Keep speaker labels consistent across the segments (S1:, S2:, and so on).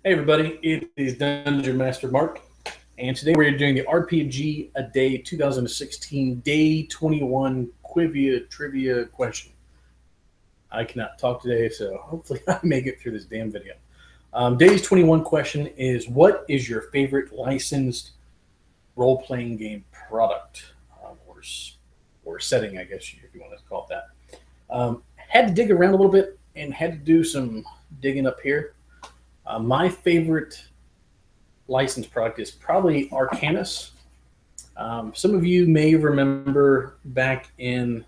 S1: Hey everybody, it is Dungeon Master Mark, and today we're doing the RPG A Day 2016 Day 21 Quivia Trivia question. I cannot talk today, so hopefully I make it through this damn video. Day's 21 question is: what is your favorite licensed role-playing game product? Or setting, I guess, if you want to call it that. Had to dig around a little bit and had to do some digging up here. My favorite licensed product is probably Arcanus. Some of you may remember back in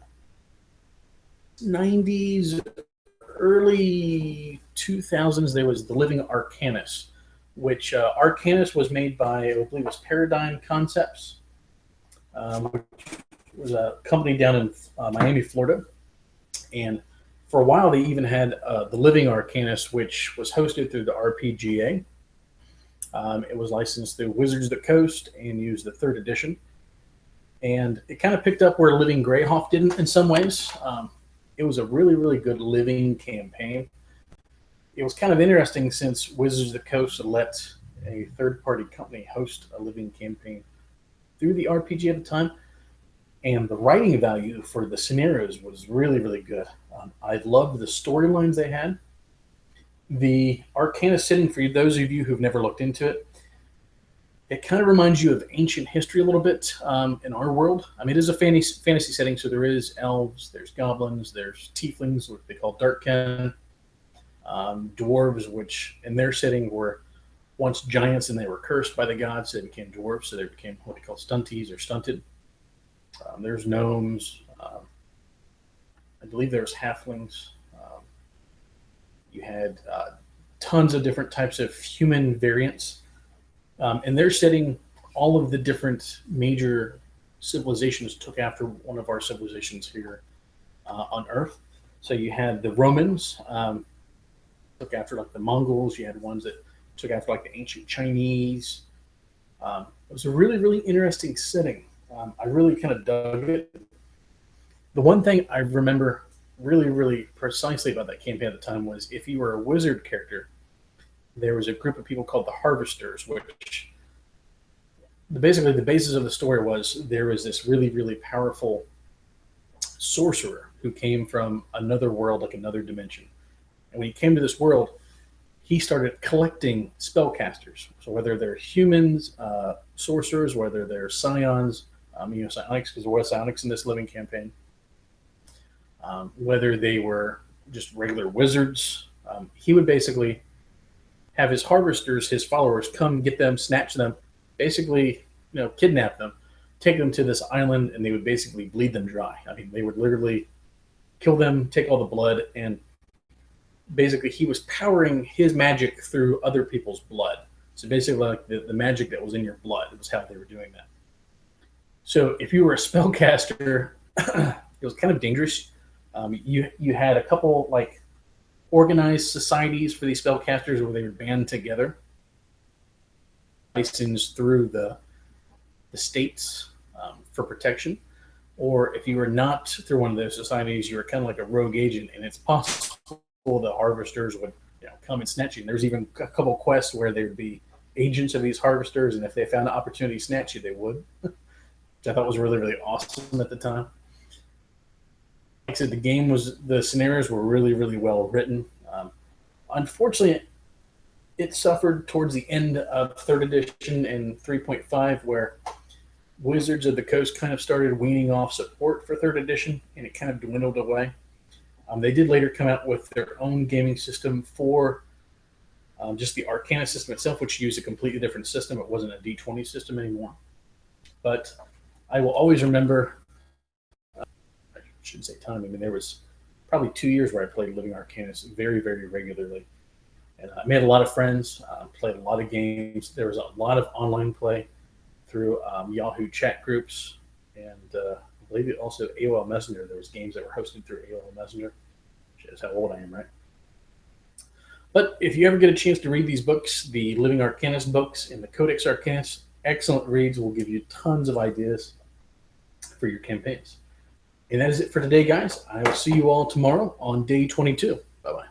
S1: 90s, early 2000s, there was the Living Arcanus, which Arcanus was made by, I believe it was Paradigm Concepts, which was a company down in Miami, Florida. And for a while, they even had the Living Arcanus, which was hosted through the RPGA. It was licensed through Wizards of the Coast and used the third edition. And it kind of picked up where Living Greyhawk didn't in some ways. It was a really, really good living campaign. It was kind of interesting since Wizards of the Coast let a third party company host a living campaign through the RPG at the time. And the writing value for the scenarios was really, really good. I loved the storylines they had. The Arcana setting, for those of you who've never looked into it, it kind of reminds you of ancient history a little bit in our world. I mean, it is a fantasy setting, so there is elves, there's goblins, there's tieflings, what they call darkkin, dwarves, which in their setting were once giants and they were cursed by the gods, so they became dwarves, so they became what they call stunties or stunted. There's gnomes. I believe there's halflings. You had tons of different types of human variants. And they're setting all of the different major civilizations took after one of our civilizations here on Earth. So you had the Romans, took after like the Mongols. You had ones that took after like the ancient Chinese. It was a really, really interesting setting. I really kind of dug it. The one thing I remember really, really precisely about that campaign at the time was if you were a wizard character, there was a group of people called the Harvesters, which basically the basis of the story was there was this really, really powerful sorcerer who came from another world, like another dimension. And when he came to this world, he started collecting spellcasters. So whether they're humans, sorcerers, whether they're scions, psionics, because there was psionics in this living campaign, whether they were just regular wizards, he would basically have his harvesters, his followers, come get them, snatch them, basically, kidnap them, take them to this island, and they would basically bleed them dry. I mean, they would literally kill them, take all the blood, and basically he was powering his magic through other people's blood. So basically, like the magic that was in your blood was how they were doing that. So if you were a spellcaster, it was kind of dangerous. You had a couple like organized societies for these spellcasters where they would band together, licensed through the states for protection. Or if you were not through one of those societies, you were kind of like a rogue agent, and it's possible the harvesters would come and snatch you. And there's even a couple quests where there would be agents of these harvesters, and if they found an opportunity to snatch you, they would, which I thought was really, really awesome at the time. Like I said, the scenarios were really, really well written. Unfortunately, it suffered towards the end of third edition and 3.5, where Wizards of the Coast kind of started weaning off support for third edition, and it kind of dwindled away. They did later come out with their own gaming system for just the Arcana system itself, which used a completely different system. It wasn't a D20 system anymore. But I will always remember, I shouldn't say time, I mean, there was probably 2 years where I played Living Arcanus very, very regularly. And I made a lot of friends, played a lot of games. There was a lot of online play through Yahoo chat groups, and I believe it also AOL Messenger. There was games that were hosted through AOL Messenger, which is how old I am, right? But if you ever get a chance to read these books, the Living Arcanus books and the Codex Arcanus, excellent reads, will give you tons of ideas for your campaigns. And that is it for today, guys. I will see you all tomorrow on day 22. Bye-bye.